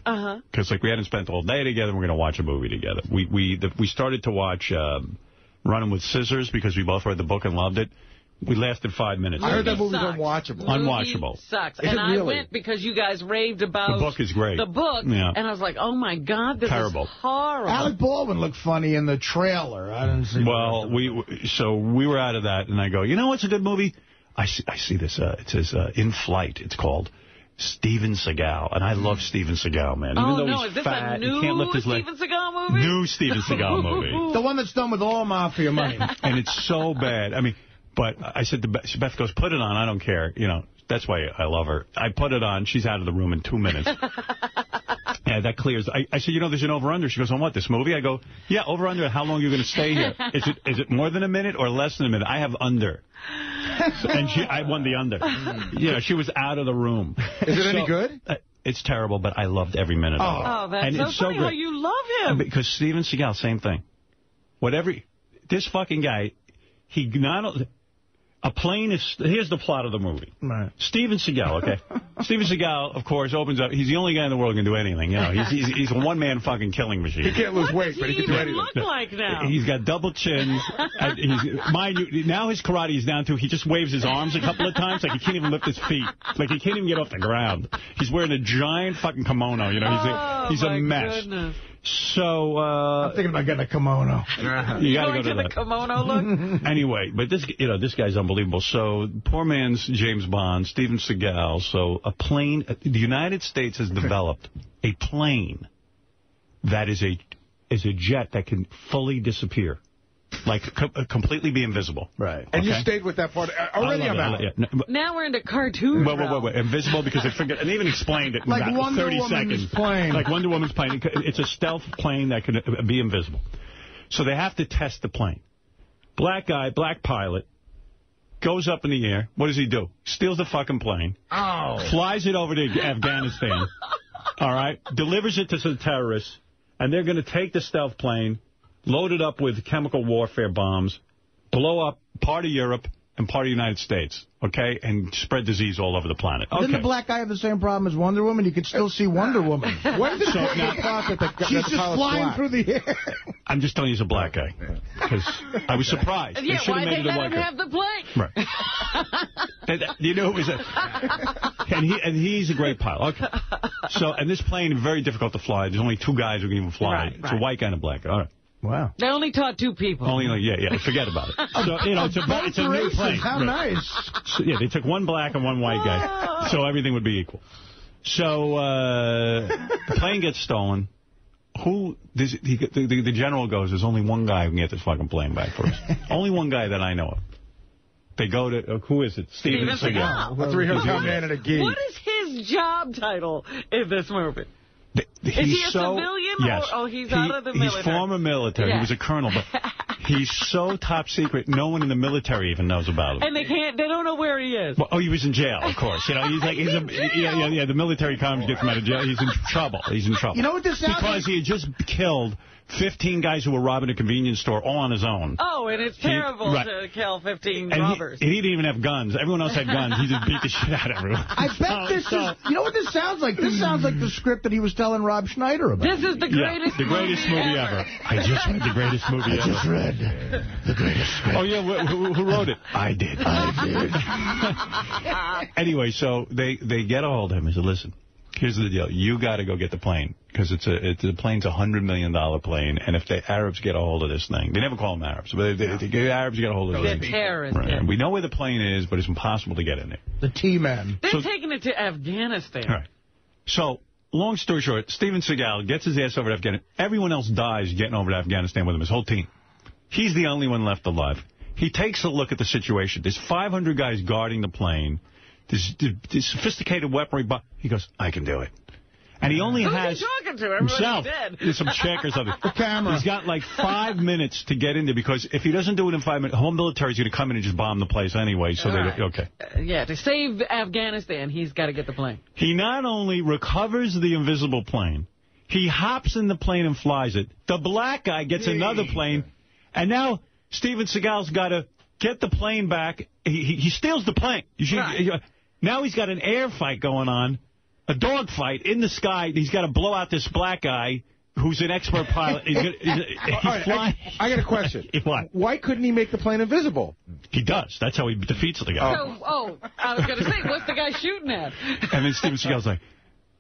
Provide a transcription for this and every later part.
Because like we hadn't spent all day together, we're going to watch a movie together. We started to watch Running with Scissors because we both read the book and loved it. We lasted 5 minutes. I heard that movie's unwatchable. Unwatchable. Sucks. And I went because you guys raved about the book is great. The book, and I was like, oh my God, this is horrible. Alec Baldwin looked funny in the trailer. I didn't see. Well, we were out of that, and I go, you know what's a good movie? I see this. It says In Flight. It's called Steven Seagal, and I love Steven Seagal, man. Even though he's is this fat, a new he can't lift his leg. Steven Seagal movie? New Steven Seagal movie. The one that's done with all mafia money. And it's so bad. I mean. But I said to Beth, Beth goes, put it on. I don't care. You know, that's why I love her. I put it on. She's out of the room in 2 minutes. Yeah, that clears. I said, you know, there's an over-under. She goes, on what, this movie? I go, yeah, over-under. How long are you going to stay here? Is it more than a minute or less than a minute? I have under. And I won the under. Yeah, she was out of the room. Is it any good? It's terrible, but I loved every minute of it. Oh, that's so funny how you love him. Because Steven Seagal, same thing. This fucking guy, he not... A plane is... Here's the plot of the movie. Right. Steven Seagal, okay? Steven Seagal, of course, opens up... He's the only guy in the world who can do anything. You know, he's a one-man fucking killing machine. He can't lose weight, but he can do anything. What does he look like now? He's got double chins. Mind you, now his karate is down to... He just waves his arms a couple of times. Like, he can't even lift his feet. Like, he can't even get off the ground. He's wearing a giant fucking kimono. You know, he's a mess. Goodness. So, I'm thinking about getting a kimono. You got to go to the kimono look? Anyway, but this guy's unbelievable. So, poor man's James Bond, Steven Seagal. So, the United States has developed a plane that is a jet that can fully disappear. Like, completely be invisible. Right. And you stayed with that part. Already I'm out. Now we're into cartoons. Wait. Invisible because and they even explained it in like about Wonder 30 Woman's seconds. Plane. Like Wonder Woman's plane. It's a stealth plane that can be invisible. So they have to test the plane. Black guy, black pilot, goes up in the air. What does he do? Steals the fucking plane. Oh. Flies it over to Afghanistan. All right. Delivers it to some terrorists. And they're going to take the stealth plane, load it up with chemical warfare bombs, blow up part of Europe and part of the United States, okay, and spread disease all over the planet. Okay. Didn't the black guy have the same problem as Wonder Woman? You could still see Wonder Woman. When did she's just flying through the air. I'm just telling you he's a black guy. Because I was surprised. Yeah, why they let him have the plane? Right. You know, and he's a great pilot. Okay. So, and this plane is very difficult to fly. There's only 2 guys who can even fly. It's a white guy and a black guy. All right. Wow. They only taught 2 people. Yeah, forget about it. So, you know, it's a new plane. How nice. So, yeah, they took 1 black and 1 white guy, so everything would be equal. So, the plane gets stolen. The general goes, there's only 1 guy who can get this fucking plane back for us. Only 1 guy that I know of. They go to, who is it? Steven Seagal. A 300-pound man and a gi. What is his job title in this movie? Is he a civilian? Yes. Or he's out of the military? He's former military. Yeah. He was a colonel, but he's so top secret, no one in the military even knows about him. And they don't know where he is. Well, he was in jail, of course. You know, the military comes, gets him out of jail. He's in trouble. You know what this sounds because he had just killed 15 guys who were robbing a convenience store all on his own. Oh, and it's terrible to kill 15 robbers. He didn't even have guns. Everyone else had guns. He just beat the shit out of everyone. I bet this is... You know what this sounds like? This sounds like the script that he was telling Rob Schneider about. This is the greatest movie ever. I just read the greatest movie ever. I just read the greatest script. Oh, yeah. Who wrote it? I did. Anyway, so they get a hold of him and said, listen, here's the deal. You got to go get the plane. Because the plane's a $100 million plane, and if the Arabs get a hold of this thing, they never call them Arabs, but the Arabs get a hold of it. They're terrorists. Right. Yeah. We know where the plane is, but it's impossible to get in there. The T-Man. They're taking it to Afghanistan. All right. So, long story short, Steven Seagal gets his ass over to Afghanistan. Everyone else dies getting over to Afghanistan with him, his whole team. He's the only one left alive. He takes a look at the situation. There's 500 guys guarding the plane. There's sophisticated weaponry. He goes, I can do it. And he only has talking to? himself. There's some check or something. The camera. He's got like 5 minutes to get in there because if he doesn't do it in 5 minutes, the whole military is going to come in and just bomb the place anyway. So okay. Yeah, to save Afghanistan, he's got to get the plane. He not only recovers the invisible plane, he hops in the plane and flies it. The black guy gets another plane, and now Steven Seagal's got to get the plane back. He steals the plane. Now he's got an air fight going on A dogfight in the sky. He's got to blow out this black guy who's an expert pilot. He's flying. I got a question. What? Why couldn't he make the plane invisible? He does. That's how he defeats the guy. So, I was going to say, what's the guy shooting at? And then Steven Seagal's like,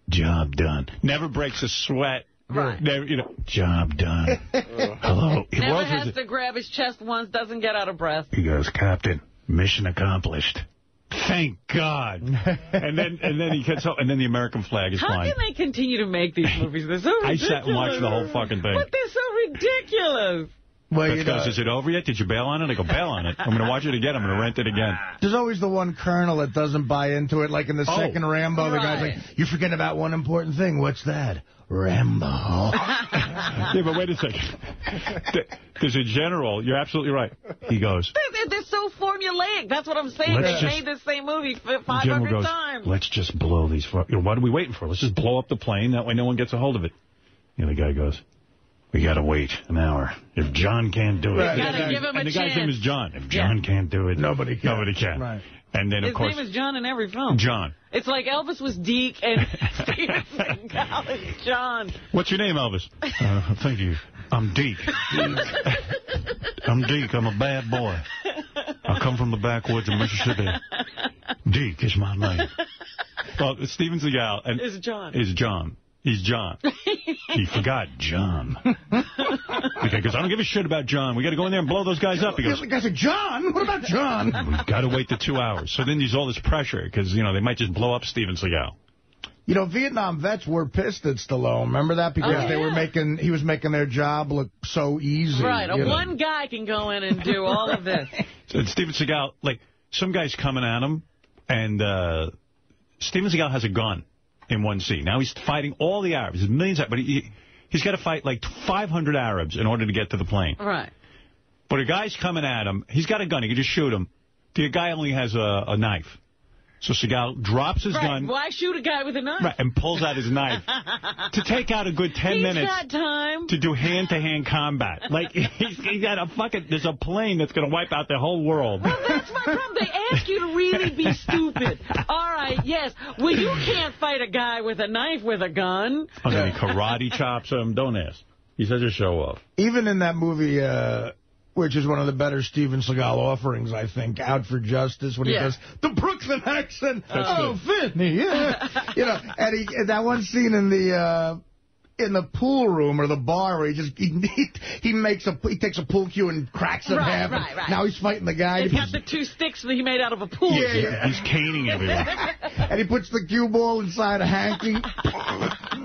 job done. Never breaks a sweat. Right. Never, job done. Hello. Never has to grab his chest once, doesn't get out of breath. He goes, Captain, mission accomplished. Thank God. and then he gets up, and then the American flag is flying. How can they continue to make these movies? They're so ridiculous. I sat and watched the whole fucking thing. But they're so ridiculous. Well, goes, is it over yet? Did you bail on it? I go, bail on it. I'm going to watch it again. I'm going to rent it again. There's always the one colonel that doesn't buy into it. Like in the second Rambo, the guy's like, you forget about one important thing. What's that? Rambo. Yeah, but wait a second. There's a general. You're absolutely right. He goes. They're so formulaic. That's what I'm saying. They made this same movie 500 times. Let's just blow these. What are we waiting for? Let's just blow up the plane. That way no one gets a hold of it. And the guy goes, we got to wait an hour. If John can't do it. You got to give him a chance. And the guy's name is John. If John can't do it, nobody can. Right. And then, of course, his name is John in every film. John. It's like Elvis was Deke and Steven Seagal is John. What's your name, Elvis? Thank you. I'm Deke. I'm Deke. I'm a bad boy. I come from the backwoods of Mississippi. Deke is my name. Well, Steven Seagal is John. He's John. He forgot John. Because I don't give a shit about John. We got to go in there and blow those guys up. He goes, the guy's like, John? What about John? We've got to wait the 2 hours. So then there's all this pressure because, they might just blow up Steven Seagal. Vietnam vets were pissed at Stallone. Remember that? Because he was making their job look so easy. Right. One guy can go in and do all of this. And Steven Seagal, some guy's coming at him, and Steven Seagal has a gun in one scene. Now he's fighting all the Arabs. There's millions of, but he's got to fight 500 Arabs in order to get to the plane. Right. But a guy's coming at him. He's got a gun. He can just shoot him. The guy only has a knife. So Seagal drops his gun. Why shoot a guy with a knife? Right, and pulls out his knife to take out a good 10 minutes. He's got time to do hand-to-hand combat. He's got a there's a plane that's going to wipe out the whole world. Well, that's my problem. They ask you to really be stupid. All right, yes. Well, you can't fight a guy with a knife with a gun. And then he karate chops him. Don't ask. He's such a show-off. Even in that movie, which is one of the better Steven Seagal offerings, I think, Out for Justice, when he does the Brooklyn accent. Whitney, and that one scene in the pool room or the bar where he takes a pool cue and cracks it in half. Right. Now he's fighting the guy. He's got the 2 sticks that he made out of a pool. Yeah. He's caning everyone. And he puts the cue ball inside a hanky.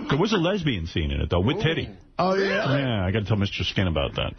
There was a lesbian scene in it, though, with Teddy. Oh, yeah? Yeah, I got to tell Mr. Skin about that.